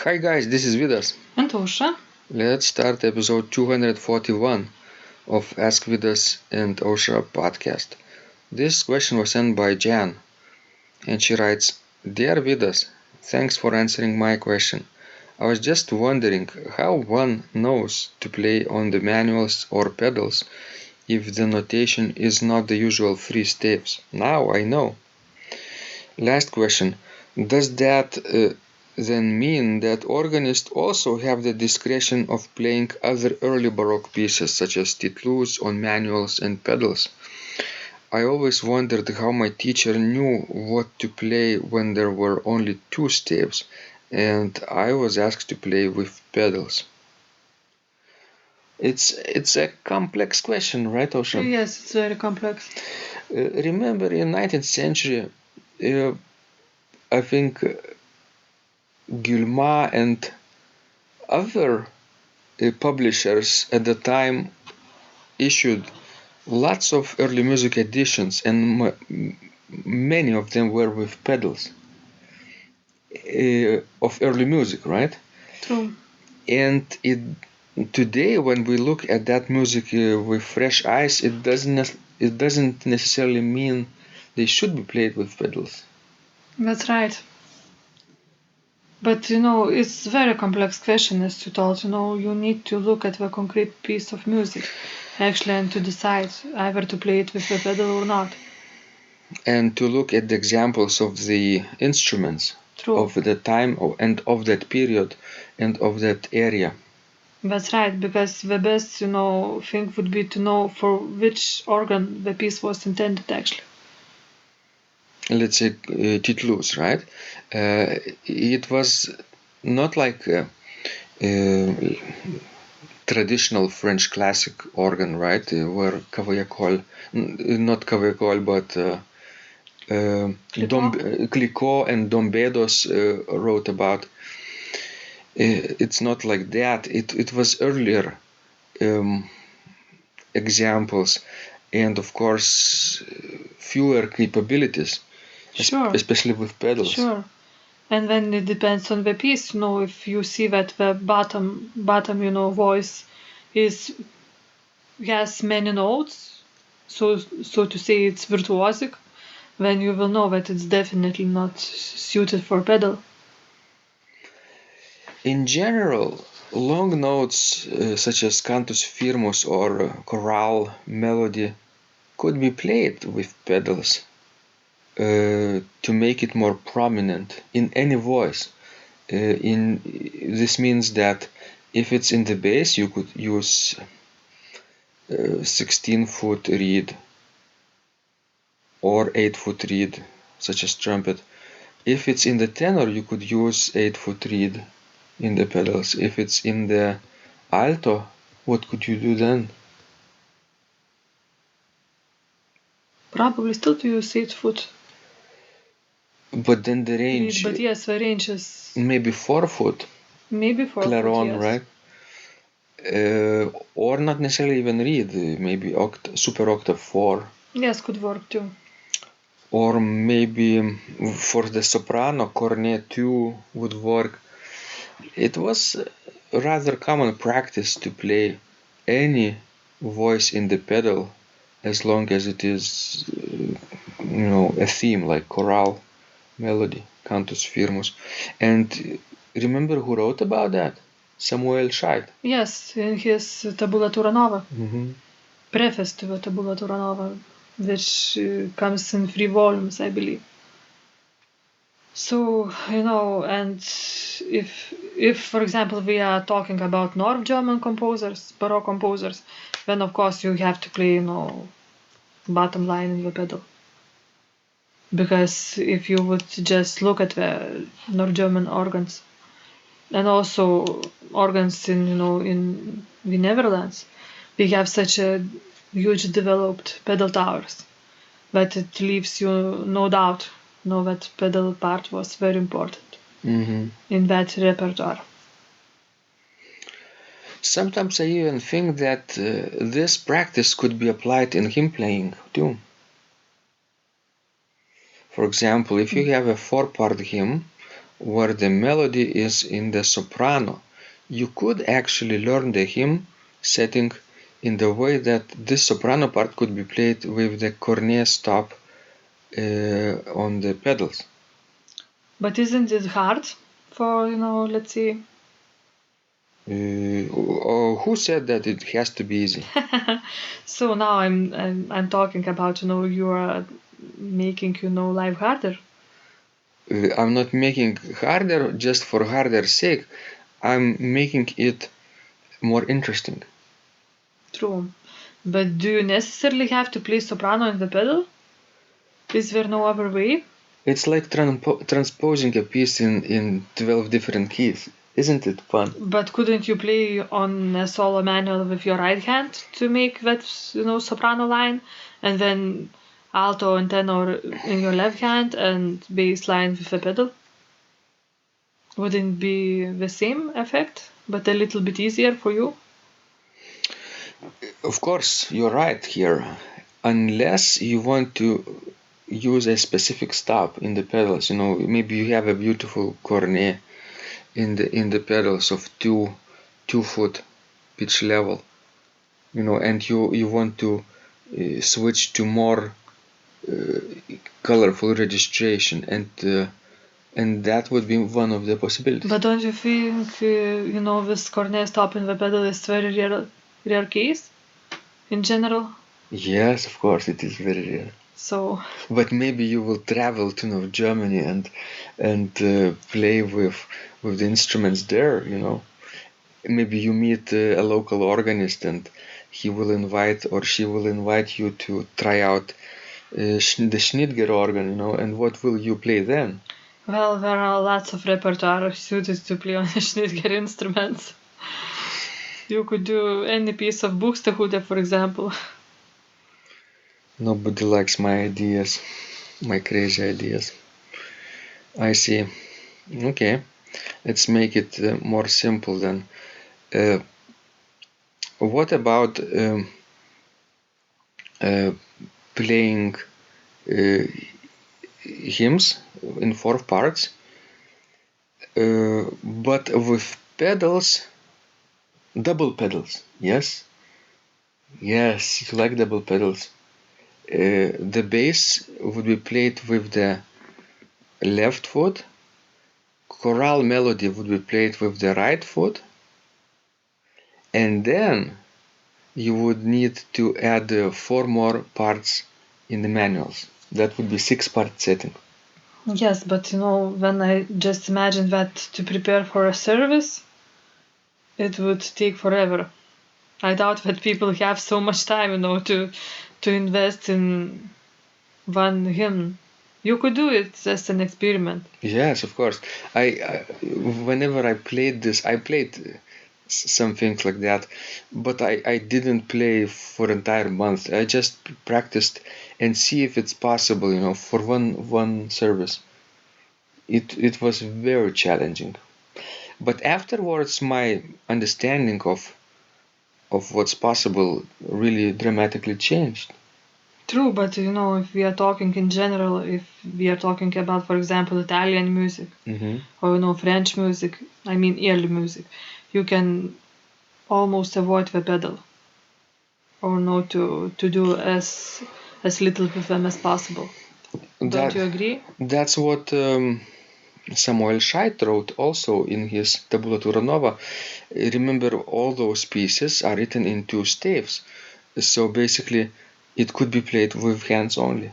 Hi guys, this is Vidas. And Ausra. Let's start episode 241 of Ask Vidas and Ausra podcast. This question was sent by Jan, and she writes, Dear Vidas, thanks for answering my question. I was just wondering how one knows to play on the manuals or pedals if the notation is not the usual 3 staves. Now I know. Last question, does that then mean that organists also have the discretion of playing other early Baroque pieces such as Titelouze on manuals and pedals? I always wondered how my teacher knew what to play when there were only 2 staves and I was asked to play with pedals. It's a complex question, right, Ausra? Yes, it's very complex. Remember in 19th century, I think Guillemin and other publishers at the time issued lots of early music editions, and many of them were with pedals of early music, right? True. And today, when we look at that music with fresh eyes, it doesn't necessarily mean they should be played with pedals. That's right. But it's a very complex question, as you told. You need to look at the concrete piece of music, actually, and to decide either to play it with a pedal or not. And to look at the examples of the instruments. True. Of the time and of that period and of that area. That's right, because the best, thing would be to know for which organ the piece was intended, actually. Let's say Titelouze, right? It was not like traditional French classic organ, right? Where not Cavaillé, but Clicquot and Dombedos wrote about. It's not like that. It was earlier examples, and of course fewer capabilities. Sure. Especially with pedals. Sure. And then it depends on the piece. If you see that the bottom, voice has many notes, so to say it's virtuosic, then you will know that it's definitely not suited for pedal. In general, long notes such as cantus firmus or chorale melody could be played with pedals to make it more prominent in any voice. This means that if it's in the bass, you could use 16-foot reed or 8-foot reed, such as trumpet. If it's in the tenor, you could use 8-foot reed in the pedals. If it's in the alto, what could you do then? Probably still to use 8-foot. But then the range. But yes, the range is maybe 4-foot. Maybe 4-foot. Clairon, yes. right? Or not necessarily even reed, maybe super octave 4. Yes, could work too. Or maybe for the soprano, cornet 2 would work. It was rather common practice to play any voice in the pedal as long as it is, a theme like chorale, melody, cantus firmus. And remember who wrote about that? Samuel Scheidt. Yes, in his Tabulatura Nova. Mm-hmm. Preface to the Tabulatura Nova, which comes in 3 volumes, I believe. So, and if for example we are talking about North German composers, Baroque composers, then of course you have to play, bottom line in the pedal. Because if you would just look at the North German organs, and also organs in the Netherlands, we have such a huge developed pedal towers that it leaves you no doubt that pedal part was very important in that repertoire. Sometimes I even think that this practice could be applied in hymn playing too. For example, if you have a 4-part hymn where the melody is in the soprano. You could actually learn the hymn setting in the way that this soprano part could be played with the cornet stop on the pedals. But isn't it hard for, let's see? Who said that it has to be easy? So now I'm talking about, you are making, life harder. I'm not making harder just for harder sake. I'm making it more interesting. True. But do you necessarily have to play soprano in the pedal? Is there no other way? It's like transposing a piece in 12 different keys. Isn't it fun? But couldn't you play on a solo manual with your right hand to make that, soprano line, and then alto and tenor in your left hand and bass line with a pedal? Wouldn't it be the same effect, but a little bit easier for you? Of course, you're right here. Unless you want to use a specific stop in the pedals, maybe you have a beautiful cornet in the pedals of 2 foot pitch level, and you want to switch to more colorful registration, and that would be one of the possibilities. But don't you think, this cornet stop in the pedal is very rare case in general? Yes, of course, it is very rare. So, but maybe you will travel to Germany and play with the instruments there. Maybe you meet a local organist and he will invite or she will invite you to try out the Schnitger organ. And what will you play then? well, there are lots of repertoire suited to play on the Schnitger instruments. You could do any piece of Buxtehude, for example. Nobody likes my ideas, my crazy ideas. I see. Okay, let's make it more simple then. What about playing hymns in 4 parts, but with pedals, double pedals? Yes, you like double pedals. The bass would be played with the left foot, choral melody would be played with the right foot, and then you would need to add 4 more parts in the manuals. That would be 6-part setting. Yes, but when I just imagine that to prepare for a service, it would take forever. I doubt that people have so much time, to invest in one hymn. You could do it as an experiment. Yes, of course. Whenever I played this, I played some things like that, but I didn't play for entire month. I just practiced and see if it's possible, for one service. It was very challenging. But afterwards, my understanding of what's possible really dramatically changed. True, but if we are talking in general, if we are talking about, for example, Italian music or French music, I mean early music, you can almost avoid the pedal, or to do as little with them as possible. Don't you agree? That's what Samuel Scheidt wrote also in his Tabulatura Nova. Remember, all those pieces are written in 2 staves, so basically it could be played with hands only.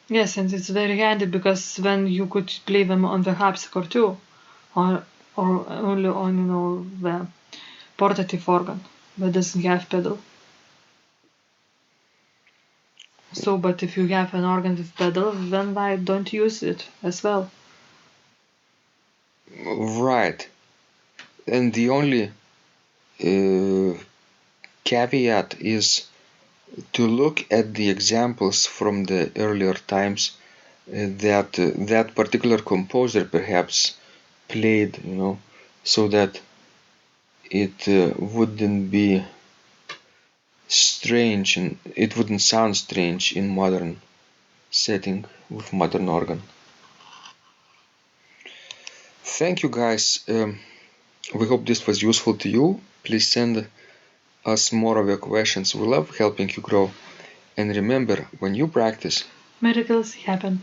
Yes, and it's very handy because then you could play them on the harpsichord too, or only on the portative organ that doesn't have pedal. So, but if you have an organ with pedal, then why don't use it as well? Right. And the only caveat is to look at the examples from the earlier times that particular composer perhaps played, so that it wouldn't be strange and it wouldn't sound strange in modern setting with modern organ. Thank you guys. We hope this was useful to you. Please send us more of your questions. We love helping you grow. And remember, when you practice, Miracles happen.